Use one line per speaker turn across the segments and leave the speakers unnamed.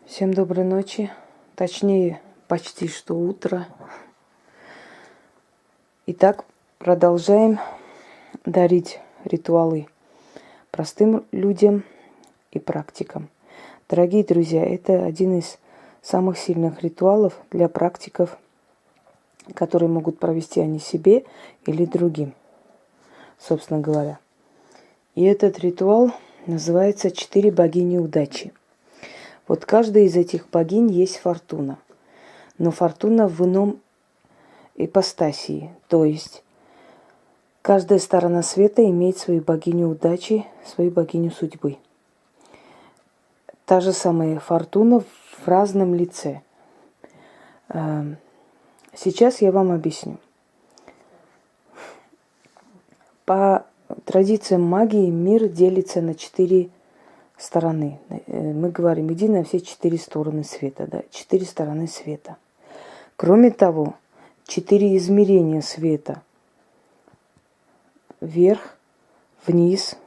Всем доброй ночи, точнее, почти что утро. Итак, продолжаем дарить ритуалы простым людям и практикам. Дорогие друзья, это один из самых сильных ритуалов для практиков, которые могут провести они себе или другим, собственно говоря. И этот ритуал называется «4 богини удачи». Вот каждая из этих богинь есть фортуна. Но фортуна в ином ипостасии. То есть каждая сторона света имеет свою богиню удачи, свою богиню судьбы. Та же самая фортуна в разном лице. Сейчас я вам объясню. По традициям магии мир делится на 4 стороны. Мы говорим, иди на все 4 стороны света, да, 4 стороны света. Кроме того, 4 измерения света. Вверх, вниз,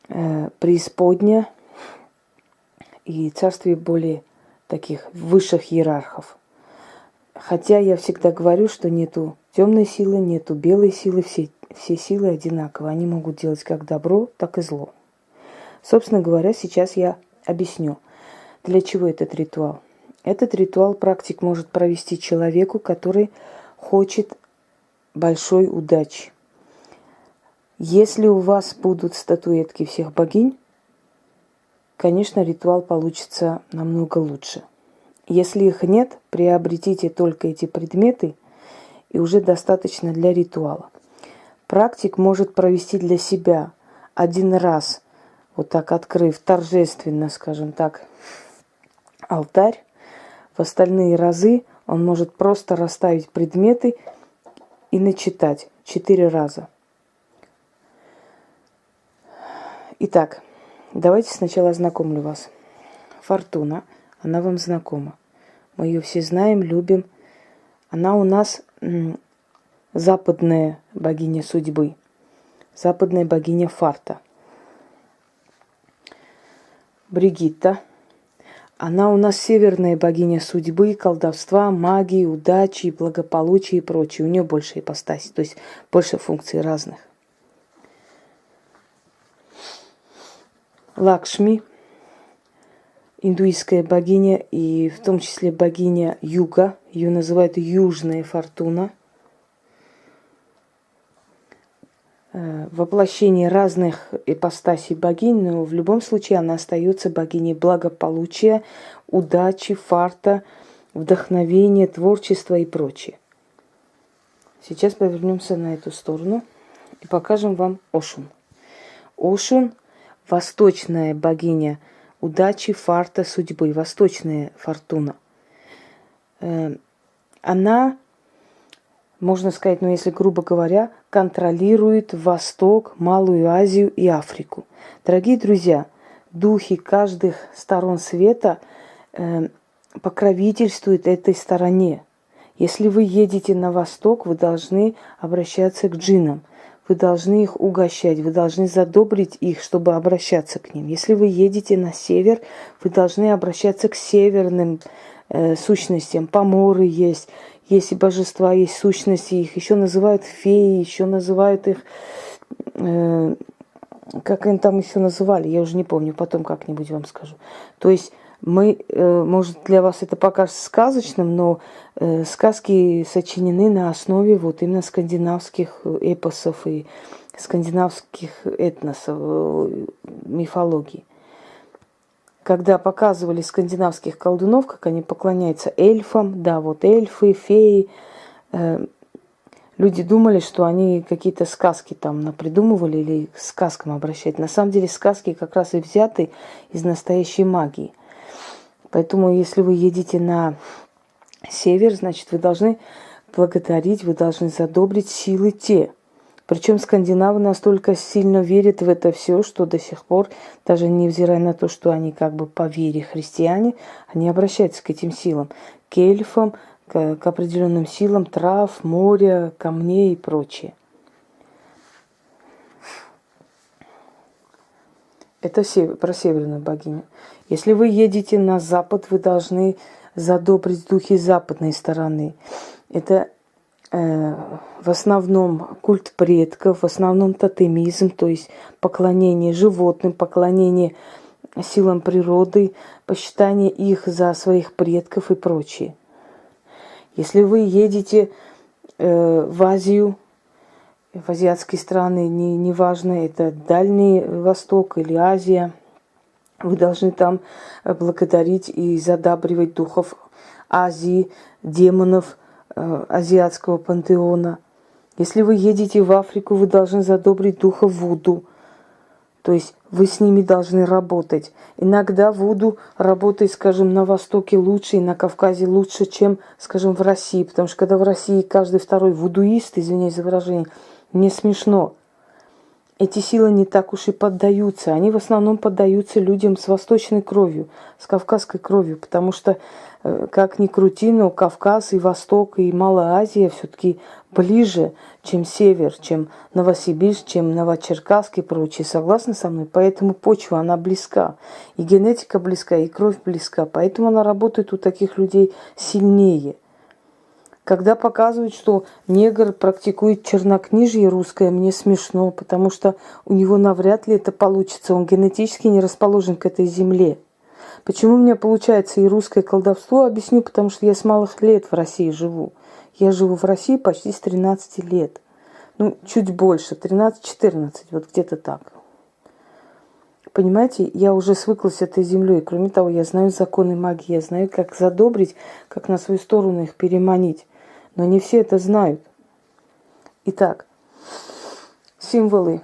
преисподня и царствие более таких высших иерархов. Хотя я всегда говорю, что нету темной силы, нету белой силы, все силы одинаковы. Они могут делать как добро, так и зло. Собственно говоря, сейчас я объясню, для чего этот ритуал. Этот ритуал практик может провести человеку, который хочет большой удачи. Если у вас будут статуэтки всех богинь, конечно, ритуал получится намного лучше. Если их нет, приобретите только эти предметы, и уже достаточно для ритуала. Практик может провести для себя один раз, вот так открыв торжественно, скажем так, алтарь. В остальные разы он может просто расставить предметы и начитать 4 раза. Итак, давайте сначала ознакомлю вас. Фортуна, она вам знакома. Мы ее все знаем, любим. Она у нас западная богиня судьбы, западная богиня фарта. Бригитта. Она у нас северная богиня судьбы, колдовства, магии, удачи, благополучия и прочее. У нее больше ипостасей, то есть больше функций разных. Лакшми, индуистская богиня и в том числе богиня юга. Ее называют южная фортуна. Воплощение разных ипостасей богинь, но в любом случае она остается богиней благополучия, удачи, фарта, вдохновения, творчества и прочее. Сейчас повернемся на эту сторону и покажем вам Ошун. Ошун – восточная богиня удачи, фарта, судьбы, восточная фортуна. Она, можно сказать, если грубо говоря, контролирует Восток, Малую Азию и Африку. Дорогие друзья, духи каждых сторон света покровительствуют этой стороне. Если вы едете на Восток, вы должны обращаться к джиннам. Вы должны их угощать, вы должны задобрить их, чтобы обращаться к ним. Если вы едете на север, вы должны обращаться к северным сущностям. Поморы есть и божества, есть сущности, их еще называют феи, еще называют их, как они там еще называли, я уже не помню, потом как-нибудь вам скажу. То есть мы, может, для вас это покажется сказочным, но сказки сочинены на основе вот именно скандинавских эпосов и скандинавских этносов, мифологии. Когда показывали скандинавских колдунов, как они поклоняются эльфам, да, вот эльфы, феи, люди думали, что они какие-то сказки там напридумывали или к сказкам обращать. На самом деле сказки как раз и взяты из настоящей магии. Поэтому, если вы едете на север, значит, вы должны благодарить, вы должны задобрить силы те. Причем скандинавы настолько сильно верят в это все, что до сих пор, даже невзирая на то, что они как бы по вере христиане, они обращаются к этим силам, к эльфам, к определенным силам трав, моря, камней и прочее. Это про северную богиню. Если вы едете на запад, вы должны задобрить духи западной стороны. Это в основном культ предков, в основном тотемизм, то есть поклонение животным, поклонение силам природы, почитание их за своих предков и прочее. Если вы едете в Азию, в азиатские страны, неважно, это Дальний Восток или Азия, вы должны там благодарить и задабривать духов Азии, демонов азиатского пантеона. Если вы едете в Африку, вы должны задобрить духа Вуду. То есть вы с ними должны работать. Иногда Вуду работает, скажем, на Востоке лучше и на Кавказе лучше, чем, скажем, в России. Потому что когда в России каждый второй вудуист, извиняюсь за выражение, мне смешно. Эти силы не так уж и поддаются. Они в основном поддаются людям с восточной кровью, с кавказской кровью. Потому что, как ни крути, но Кавказ и Восток и Малая Азия все-таки ближе, чем Север, чем Новосибирск, чем Новочеркасск и прочее. Согласны со мной? Поэтому почва, она близка. И генетика близка, и кровь близка. Поэтому она работает у таких людей сильнее. Когда показывают, что негр практикует чернокнижие русское, мне смешно, потому что у него навряд ли это получится. Он генетически не расположен к этой земле. Почему у меня получается и русское колдовство? Объясню, потому что я с малых лет в России живу. Я живу в России почти с 13 лет. Ну, чуть больше, 13-14, вот где-то так. Понимаете, я уже свыклась с этой землей. Кроме того, я знаю законы магии, я знаю, как задобрить, как на свою сторону их переманить. Но не все это знают. Итак, символы.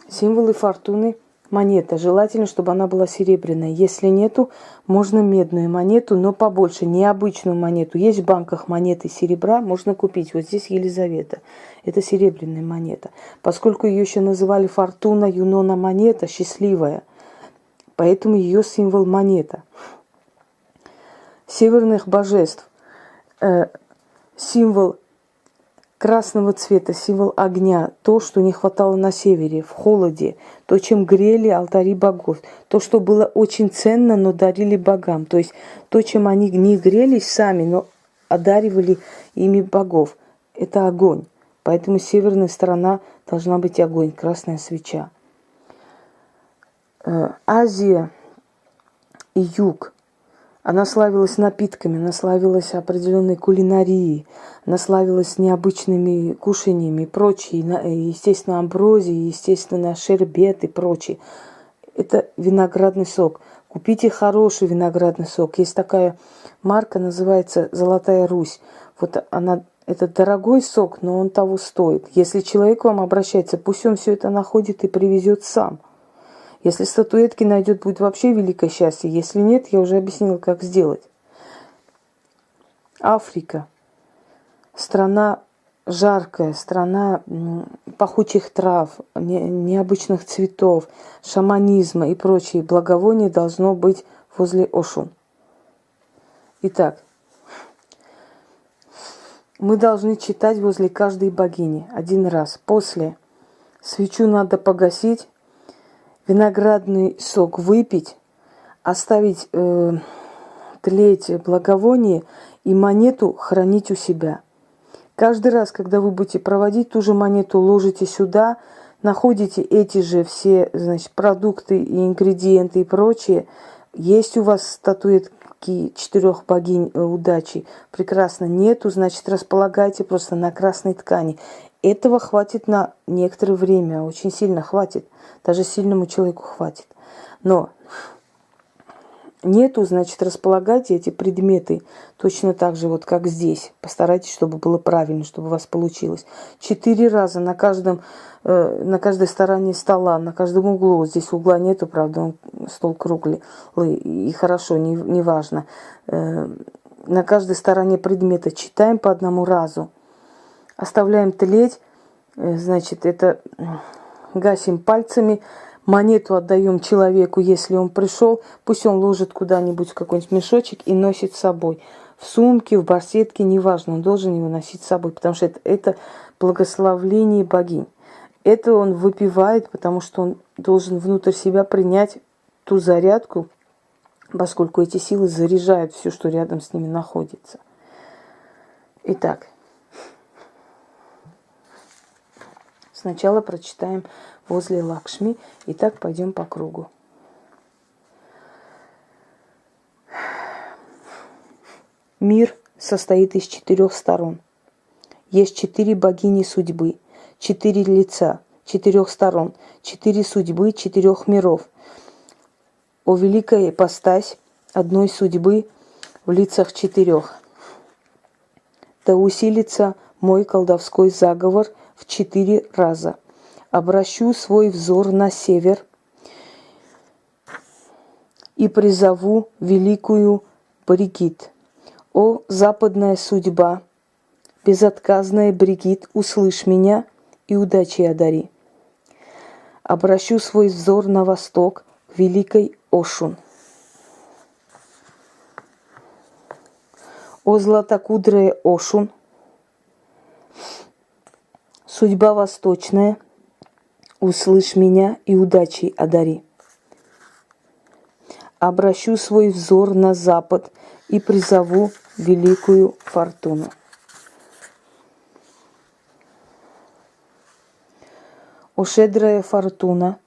Символы фортуны. Монета. Желательно, чтобы она была серебряная. Если нету, можно медную монету, но побольше, необычную монету. Есть в банках монеты серебра, можно купить. Вот здесь Елизавета. Это серебряная монета. Поскольку ее еще называли фортуна, юнона монета, счастливая, поэтому ее символ монета. Северных божеств. Символ красного цвета, символ огня, то, что не хватало на севере, в холоде, то, чем грели алтари богов, то, что было очень ценно, но дарили богам, то есть то, чем они не грелись сами, но одаривали ими богов, это огонь. Поэтому северная сторона должна быть огонь, красная свеча. Азия и юг. Она славилась напитками, она славилась определенной кулинарией, она славилась необычными кушаниями и прочее, естественно, амброзией, естественно, шербет и прочее. Это виноградный сок. Купите хороший виноградный сок. Есть такая марка, называется «Золотая Русь». Вот она, это дорогой сок, но он того стоит. Если человек к вам обращается, пусть он все это находит и привезет сам. Если статуэтки найдет, будет вообще великое счастье. Если нет, я уже объяснила, как сделать. Африка. Страна жаркая, страна пахучих трав, необычных цветов, шаманизма и прочее. Благовоние должно быть возле Ошун. Итак, мы должны читать возле каждой богини один раз. После свечу надо погасить, виноградный сок выпить, оставить тлеть благовоние и монету хранить у себя. Каждый раз, когда вы будете проводить, ту же монету ложите сюда, находите эти же все, значит, продукты и ингредиенты и прочее. Есть у вас статуэтки 4 богинь удачи? Прекрасно. Нету, значит, располагайте просто на красной ткани. Этого хватит на некоторое время, очень сильно хватит. Даже сильному человеку хватит. Но нету, значит, располагайте эти предметы точно так же, вот как здесь. Постарайтесь, чтобы было правильно, чтобы у вас получилось. 4 раза на каждой стороне стола, на каждом углу. Вот здесь угла нету, правда, стол круглый. И хорошо, неважно. На каждой стороне предмета читаем по одному разу. Оставляем тлеть, значит, это гасим пальцами, монету отдаем человеку, если он пришел, пусть он ложит куда-нибудь в какой-нибудь мешочек и носит с собой. В сумке, в барсетке, неважно, он должен его носить с собой, потому что это благословление богинь. Это он выпивает, потому что он должен внутрь себя принять ту зарядку, поскольку эти силы заряжают все, что рядом с ними находится. Итак, сначала прочитаем возле Лакшми. Итак, пойдем по кругу. Мир состоит из 4 сторон. Есть 4 богини судьбы, 4 лица, 4 сторон, 4 судьбы, 4 миров. О великая ипостась одной судьбы в лицах 4. Да усилится мой колдовской заговор в 4 раза. Обращу свой взор на север и призову великую Бригит. О западная судьба, безотказная Бригит, услышь меня и удачи одари. Обращу свой взор на восток к великой Ошун. О златокудрая Ошун, судьба восточная, услышь меня и удачи одари. Обращу свой взор на запад и призову великую Фортуну. О щедрая Фортуна,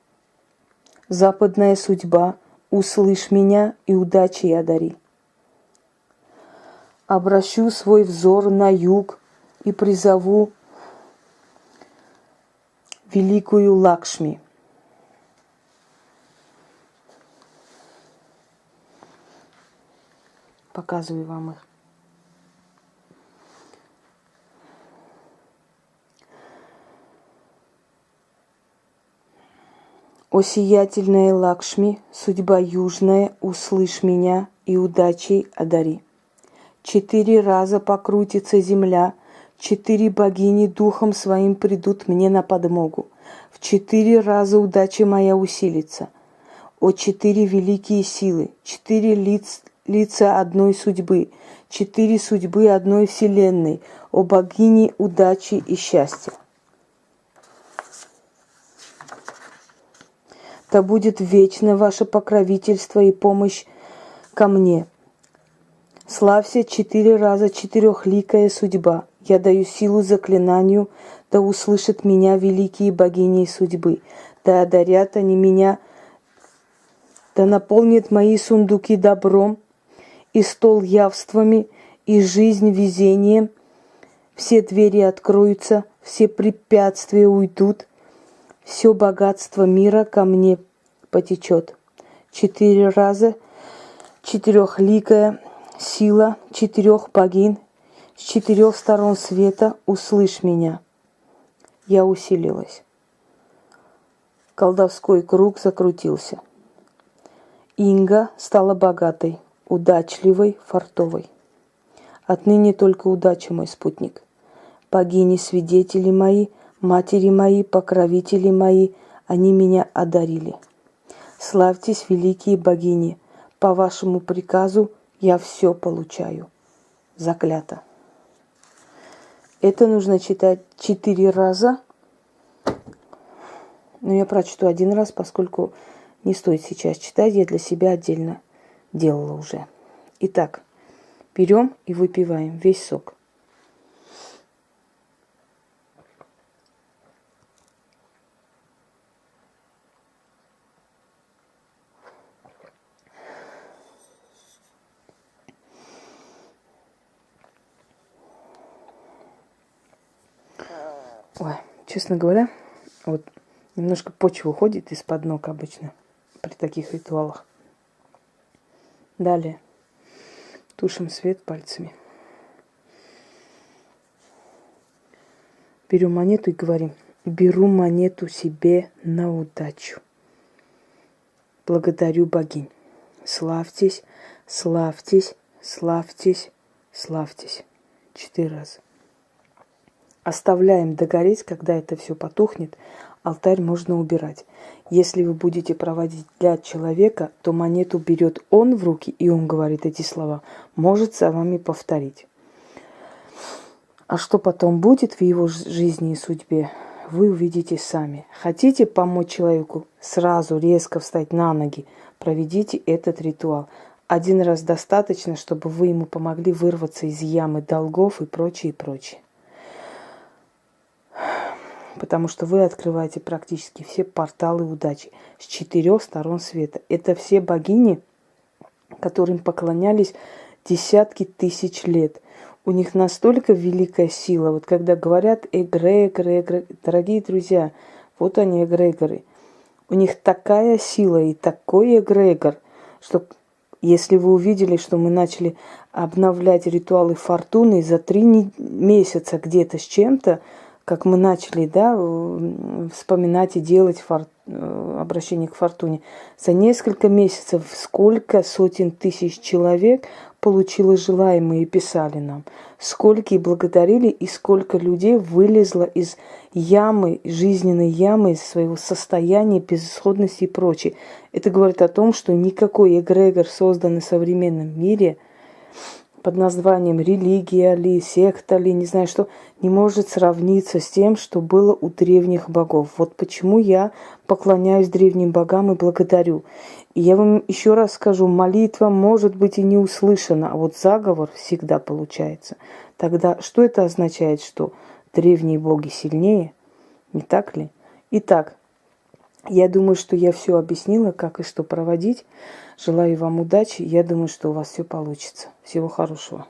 западная судьба, услышь меня и удачи одари. Обращу свой взор на юг и призову великую Лакшми. Показываю вам их. О сиятельная Лакшми, судьба южная, услышь меня и удачей одари. 4 раза покрутится земля, 4 богини духом своим придут мне на подмогу. В 4 раза удача моя усилится. О 4 великие силы, 4 лица одной судьбы, 4 судьбы одной вселенной, о богини удачи и счастья. Да будет вечно ваше покровительство и помощь ко мне. Славься 4 раза 4-ликая судьба. Я даю силу заклинанию, да услышат меня великие богини судьбы. Да одарят они меня, да наполнят мои сундуки добром, и стол явствами, и жизнь везением. Все двери откроются, все препятствия уйдут, все богатство мира ко мне потечет. 4 раза 4-ликая сила 4 богинь с 4 сторон света, услышь меня. Я усилилась. Колдовской круг закрутился. Инга стала богатой, удачливой, фартовой. Отныне только удача мой спутник. Богини-свидетели мои, матери мои, покровители мои, они меня одарили. Славьтесь, великие богини, по вашему приказу я все получаю. Заклято. Это нужно читать 4 раза. Но я прочту 1 раз, поскольку не стоит сейчас читать, я для себя отдельно делала уже. Итак, берем и выпиваем весь сок. Ой, честно говоря, вот немножко почва уходит из-под ног обычно при таких ритуалах. Далее тушим свет пальцами. Берем монету и говорим: беру монету себе на удачу. Благодарю богинь. Славьтесь, славьтесь, славьтесь, славьтесь. 4 раза. Оставляем догореть, когда это все потухнет, алтарь можно убирать. Если вы будете проводить для человека, то монету берет он в руки, и он говорит эти слова, может за вами повторить. А что потом будет в его жизни и судьбе, вы увидите сами. Хотите помочь человеку сразу резко встать на ноги, проведите этот ритуал. Один раз достаточно, чтобы вы ему помогли вырваться из ямы долгов и прочее, и прочее. Потому что вы открываете практически все порталы удачи с 4 сторон света. Это все богини, которым поклонялись десятки тысяч лет. У них настолько великая сила. Вот когда говорят эгрегоры, дорогие друзья, вот они эгрегоры. У них такая сила и такой эгрегор, что если вы увидели, что мы начали обновлять ритуалы фортуны за 3 месяца где-то с чем-то, как мы начали, да, вспоминать и делать обращение к фортуне, за несколько месяцев сколько сотен тысяч человек получило желаемое и писали нам, сколько и благодарили, и сколько людей вылезло из ямы, жизненной ямы, из своего состояния, безысходности и прочее. Это говорит о том, что никакой эгрегор, созданный в современном мире, под названием религия ли, секта ли, не знаю что, не может сравниться с тем, что было у древних богов. Вот почему я поклоняюсь древним богам и благодарю. И я вам еще раз скажу, молитва может быть и не услышана, а вот заговор всегда получается. Тогда что это означает, что древние боги сильнее? Не так ли? Итак, я думаю, что я все объяснила, как и что проводить. Желаю вам удачи. Я думаю, что у вас все получится. Всего хорошего.